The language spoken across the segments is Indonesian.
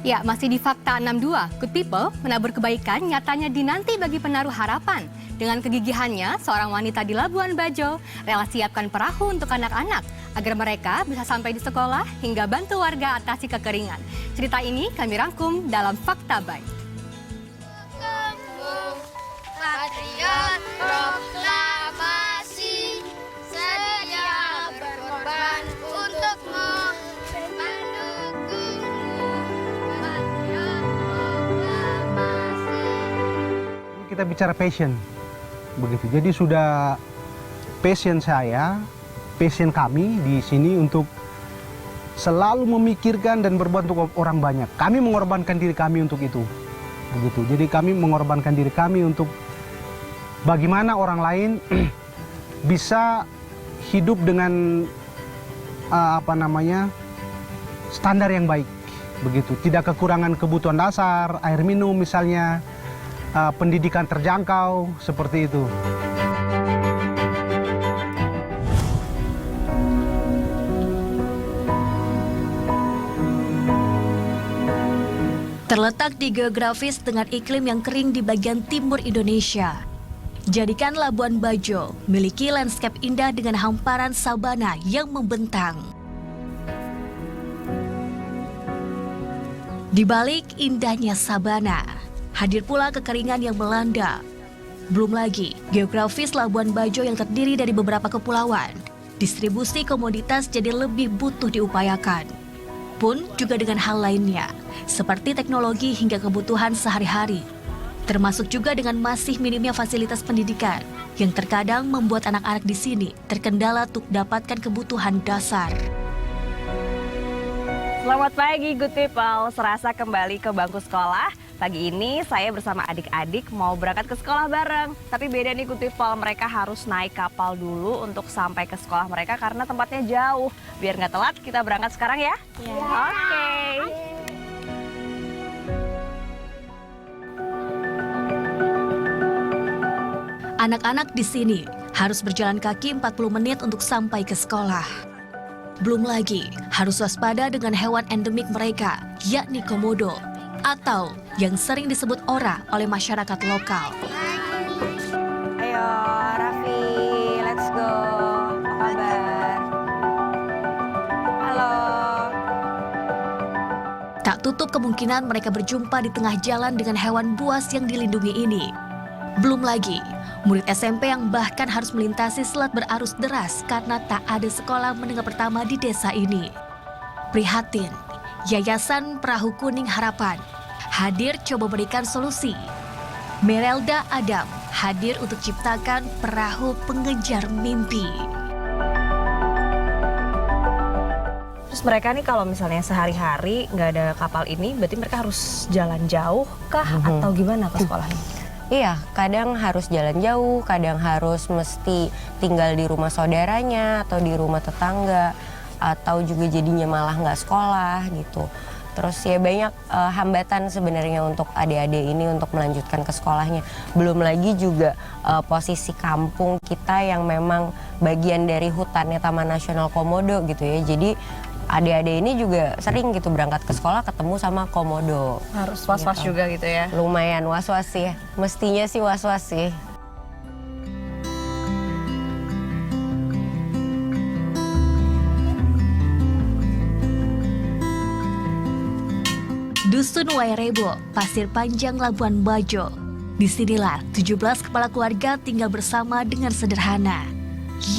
Ya, masih di Fakta 62, Good People menabur kebaikan nyatanya dinanti bagi penaruh harapan. Dengan kegigihannya, seorang wanita di Labuan Bajo rela siapkan perahu untuk anak-anak agar mereka bisa sampai di sekolah hingga bantu warga atasi kekeringan. Cerita ini kami rangkum dalam Fakta Baik. Patriot proklamasi sedia berkorban untukmu mendukungmu. Patriot proklamasi. Kita bicara passion, begitu. Jadi sudah passion saya, passion kami di sini untuk selalu memikirkan dan berbuat untuk orang banyak. Kami mengorbankan diri kami untuk itu, begitu. Jadi kami mengorbankan diri kami untuk bagaimana orang lain bisa hidup dengan standar yang baik, begitu. Tidak kekurangan kebutuhan dasar, air minum misalnya, pendidikan terjangkau, seperti itu. Terletak di geografis dengan iklim yang kering di bagian timur Indonesia. Jadikan Labuan Bajo memiliki landscape indah dengan hamparan sabana yang membentang. Di balik indahnya sabana, hadir pula kekeringan yang melanda. Belum lagi geografis Labuan Bajo yang terdiri dari beberapa kepulauan. Distribusi komoditas jadi lebih butuh diupayakan. Pun juga dengan hal lainnya, seperti teknologi hingga kebutuhan sehari-hari. Termasuk juga dengan masih minimnya fasilitas pendidikan yang terkadang membuat anak-anak di sini terkendala untuk dapatkan kebutuhan dasar. Selamat pagi Good People, serasa kembali ke bangku sekolah. Pagi ini saya bersama adik-adik mau berangkat ke sekolah bareng. Tapi beda nih Good People, mereka harus naik kapal dulu untuk sampai ke sekolah mereka karena tempatnya jauh. Biar nggak telat, kita berangkat sekarang ya? Oke. Anak-anak di sini harus berjalan kaki 40 menit untuk sampai ke sekolah. Belum lagi harus waspada dengan hewan endemik mereka, yakni komodo, atau yang sering disebut ora oleh masyarakat lokal. Ayo Raffi, let's go. Apa kabar? Halo. Tak tutup kemungkinan mereka berjumpa di tengah jalan dengan hewan buas yang dilindungi ini. Belum lagi murid SMP yang bahkan harus melintasi selat berarus deras karena tak ada sekolah menengah pertama di desa ini. Prihatin, Yayasan Perahu Kuning Harapan hadir coba berikan solusi. Merelda Adam hadir untuk ciptakan perahu pengejar mimpi. Terus mereka nih kalau misalnya sehari-hari nggak ada kapal ini, berarti mereka harus jalan jauh kah atau gimana ke sekolahnya? Iya, kadang harus jalan jauh, kadang harus mesti tinggal di rumah saudaranya atau di rumah tetangga, atau juga jadinya malah nggak sekolah gitu. Terus ya banyak hambatan sebenarnya untuk adik-adik ini untuk melanjutkan ke sekolahnya. Belum lagi juga posisi kampung kita yang memang bagian dari hutannya Taman Nasional Komodo gitu ya. Jadi adik-adik ini juga sering gitu berangkat ke sekolah ketemu sama komodo. Harus was-was gitu. juga gitu ya? Lumayan was-was sih, mestinya sih was-was sih. Dusun Wairebo, Pasir Panjang, Labuan Bajo. Disinilah 17 kepala keluarga tinggal bersama dengan sederhana.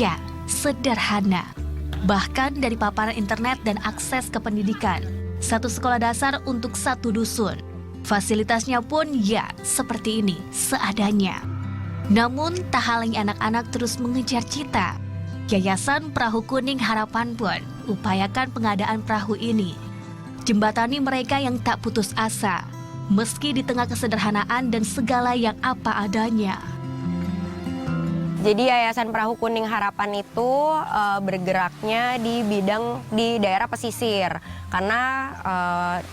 Ya, sederhana. Bahkan dari paparan internet dan akses ke pendidikan. Satu sekolah dasar untuk satu dusun. Fasilitasnya pun ya seperti ini, seadanya. Namun tak halangi anak-anak terus mengejar cita. Yayasan Perahu Kuning Harapan pun upayakan pengadaan perahu ini. Jembatani mereka yang tak putus asa, meski di tengah kesederhanaan dan segala yang apa adanya. Jadi Yayasan Perahu Kuning Harapan itu bergeraknya di bidang di daerah pesisir. Karena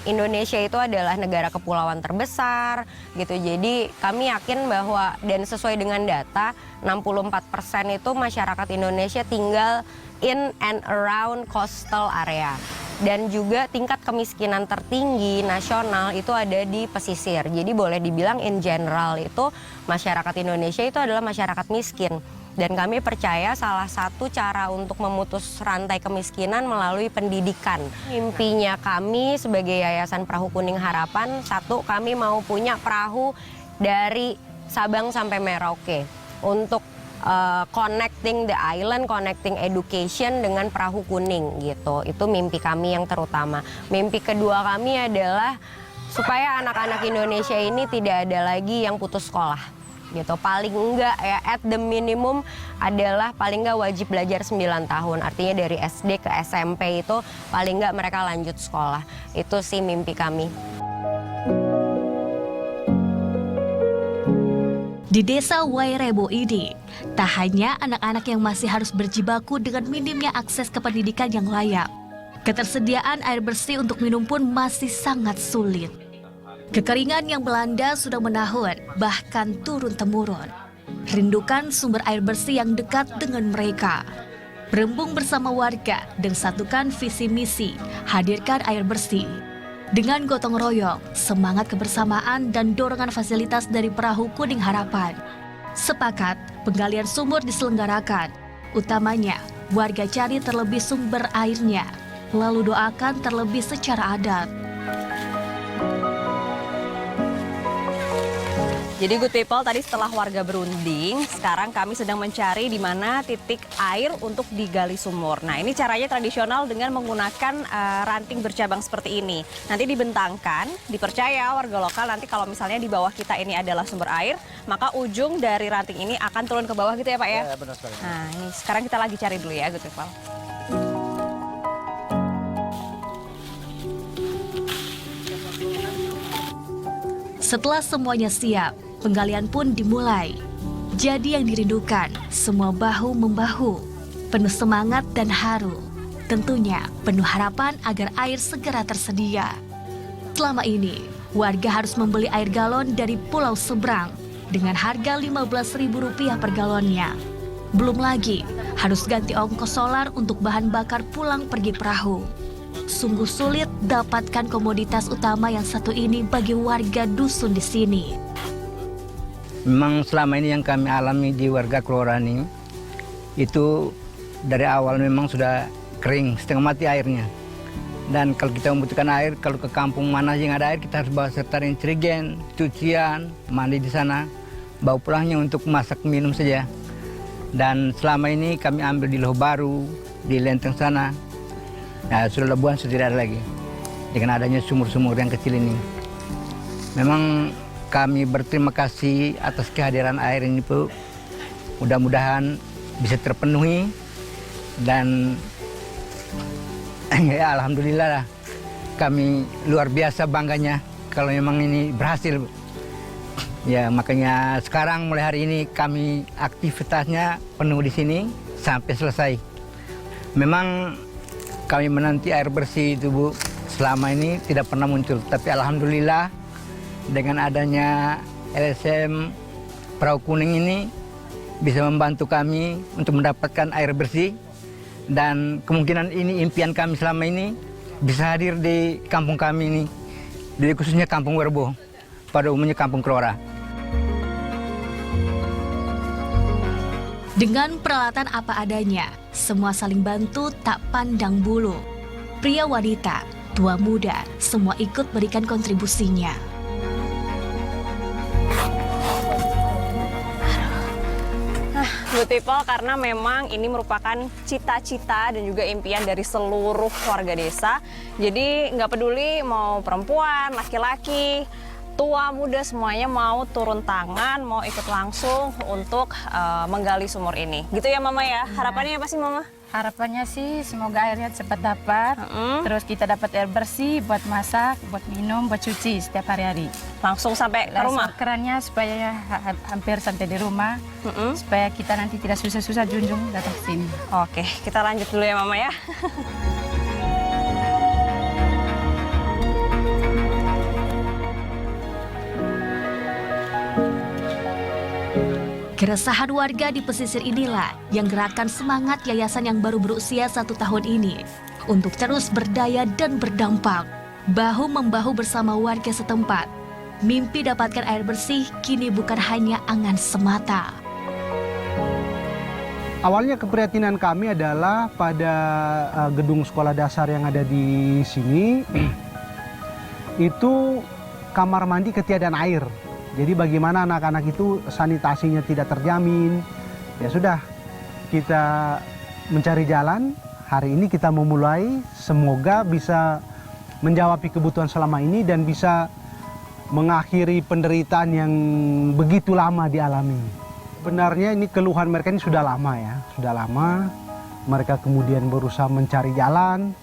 Indonesia itu adalah negara kepulauan terbesar gitu. Jadi kami yakin bahwa dan sesuai dengan data 64% itu masyarakat Indonesia tinggal in and around coastal area. Dan juga tingkat kemiskinan tertinggi nasional itu ada di pesisir. Jadi boleh dibilang in general itu masyarakat Indonesia itu adalah masyarakat miskin. Dan kami percaya salah satu cara untuk memutus rantai kemiskinan melalui pendidikan. Mimpinya kami sebagai Yayasan Perahu Kuning Harapan, satu, kami mau punya perahu dari Sabang sampai Merauke untuk connecting the island, connecting education dengan perahu kuning gitu. Itu mimpi kami yang terutama. Mimpi kedua kami adalah supaya anak-anak Indonesia ini tidak ada lagi yang putus sekolah gitu. Paling enggak ya, at the minimum adalah paling enggak wajib belajar 9 tahun. Artinya dari SD ke SMP itu paling enggak mereka lanjut sekolah. Itu sih mimpi kami. Di desa Wairebo ini, tak hanya anak-anak yang masih harus berjibaku dengan minimnya akses ke pendidikan yang layak, ketersediaan air bersih untuk minum pun masih sangat sulit. Kekeringan yang melanda sudah menahun, bahkan turun-temurun. Rindukan sumber air bersih yang dekat dengan mereka. Berembung bersama warga dan satukan visi misi, hadirkan air bersih. Dengan gotong royong, semangat kebersamaan dan dorongan fasilitas dari Perahu Kuning Harapan, sepakat penggalian sumur diselenggarakan. Utamanya, warga cari terlebih sumber airnya, lalu doakan terlebih secara adat. Jadi good people, tadi setelah warga berunding, sekarang kami sedang mencari di mana titik air untuk digali sumur. Nah, ini caranya tradisional dengan menggunakan ranting bercabang seperti ini. Nanti dibentangkan, dipercaya warga lokal nanti kalau misalnya di bawah kita ini adalah sumber air, maka ujung dari ranting ini akan turun ke bawah gitu ya Pak ya? Ya, benar sekali. Nah, ini sekarang kita lagi cari dulu ya good people. Setelah semuanya siap, penggalian pun dimulai. Jadi yang dirindukan, semua bahu-membahu, penuh semangat dan haru. Tentunya penuh harapan agar air segera tersedia. Selama ini, warga harus membeli air galon dari pulau seberang dengan harga Rp15.000 per galonnya. Belum lagi, harus ganti ongkos solar untuk bahan bakar pulang pergi perahu. Sungguh sulit dapatkan komoditas utama yang satu ini bagi warga dusun di sini. Memang selama ini yang kami alami di warga Kelorani itu dari awal memang sudah kering, setengah mati airnya. Dan kalau kita membutuhkan air, kalau ke kampung mana yang ada air, kita harus bawa serta trigen, cucian, mandi di sana, bawa pulangnya untuk masak minum saja. Dan selama ini kami ambil di Loh Baru, di Lenteng sana. Nah, sudah Labuan sudah tidak ada lagi dengan adanya sumur-sumur yang kecil ini. Memang kami berterima kasih atas kehadiran air ini, Bu. Mudah-mudahan bisa terpenuhi dan ya alhamdulillah lah. Kami luar biasa bangganya kalau memang ini berhasil, Bu. Ya makanya sekarang mulai hari ini kami aktivitasnya penuh di sini sampai selesai. Memang kami menanti air bersih itu, Bu, selama ini tidak pernah muncul. Tapi alhamdulillah dengan adanya LSM Perahu Kuning ini bisa membantu kami untuk mendapatkan air bersih. Dan kemungkinan ini impian kami selama ini bisa hadir di kampung kami ini. Jadi khususnya Kampung Werbo, pada umumnya Kampung Kelora. Dengan peralatan apa adanya, semua saling bantu tak pandang bulu. Pria wanita, tua muda, semua ikut berikan kontribusinya. Good people, karena memang ini merupakan cita-cita dan juga impian dari seluruh warga desa. Jadi nggak peduli mau perempuan, laki-laki, tua, muda, semuanya mau turun tangan, mau ikut langsung untuk menggali sumur ini. Gitu ya Mama ya? Harapannya apa sih Mama? Harapannya sih semoga airnya cepat dapat, terus kita dapat air bersih buat masak, buat minum, buat cuci setiap hari-hari. Langsung sampai ke rumah? Kerannya supaya hampir sampai di rumah, supaya kita nanti tidak susah-susah junjung datang ke sini. Oke, kita lanjut dulu ya Mama ya. Keresahan warga di pesisir inilah yang gerakan semangat yayasan yang baru berusia 1 tahun ini untuk terus berdaya dan berdampak, bahu-membahu bersama warga setempat. Mimpi dapatkan air bersih kini bukan hanya angan semata. Awalnya keprihatinan kami adalah pada gedung sekolah dasar yang ada di sini, itu kamar mandi ketiadaan air. Jadi bagaimana anak-anak itu sanitasinya tidak terjamin. Ya sudah, kita mencari jalan. Hari ini kita memulai, semoga bisa menjawab kebutuhan selama ini dan bisa mengakhiri penderitaan yang begitu lama dialami. Sebenarnya ini keluhan mereka ini sudah lama ya, sudah lama. Mereka kemudian berusaha mencari jalan,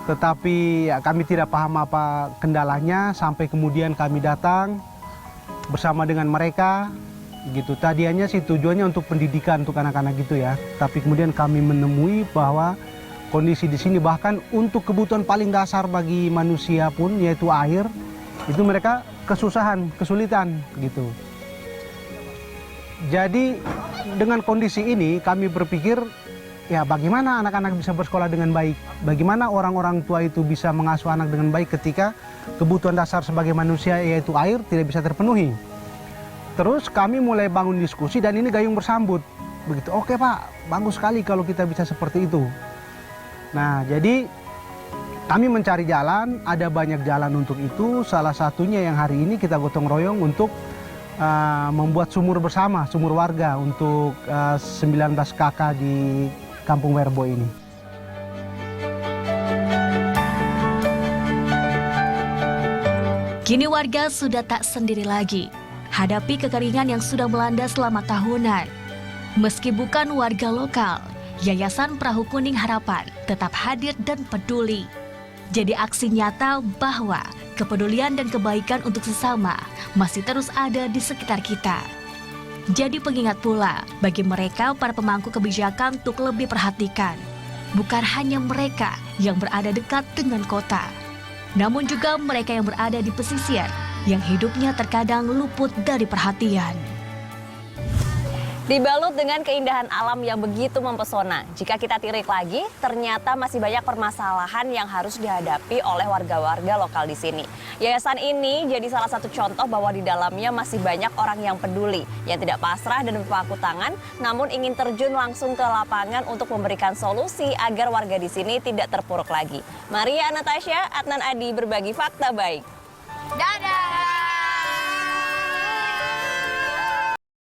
tetapi ya, kami tidak paham apa kendalanya sampai kemudian kami datang bersama dengan mereka gitu. Tadinya sih tujuannya untuk pendidikan untuk anak-anak gitu ya, tapi kemudian kami menemui bahwa kondisi di sini bahkan untuk kebutuhan paling dasar bagi manusia pun yaitu air itu mereka kesulitan gitu. Jadi dengan kondisi ini kami berpikir ya bagaimana anak-anak bisa bersekolah dengan baik, bagaimana orang-orang tua itu bisa mengasuh anak dengan baik ketika kebutuhan dasar sebagai manusia yaitu air tidak bisa terpenuhi. Terus kami mulai bangun diskusi dan ini gayung bersambut. Begitu, oke Pak, bagus sekali kalau kita bisa seperti itu. Nah jadi kami mencari jalan, ada banyak jalan untuk itu. Salah satunya yang hari ini kita gotong royong untuk membuat sumur bersama, sumur warga untuk 19 kakak di Kampung Werbo ini. Kini warga sudah tak sendiri lagi, hadapi kekeringan yang sudah melanda selama tahunan. Meski bukan warga lokal, Yayasan Perahu Kuning Harapan tetap hadir dan peduli. Jadi aksi nyata bahwa kepedulian dan kebaikan untuk sesama masih terus ada di sekitar kita. Jadi pengingat pula bagi mereka para pemangku kebijakan untuk lebih perhatikan. Bukan hanya mereka yang berada dekat dengan kota, namun juga mereka yang berada di pesisir yang hidupnya terkadang luput dari perhatian. Dibalut dengan keindahan alam yang begitu mempesona. Jika kita tirik lagi, ternyata masih banyak permasalahan yang harus dihadapi oleh warga-warga lokal di sini. Yayasan ini jadi salah satu contoh bahwa di dalamnya masih banyak orang yang peduli, yang tidak pasrah dan berpangku tangan, namun ingin terjun langsung ke lapangan untuk memberikan solusi agar warga di sini tidak terpuruk lagi. Maria Natasha, Adnan Adi berbagi fakta baik. Dadah.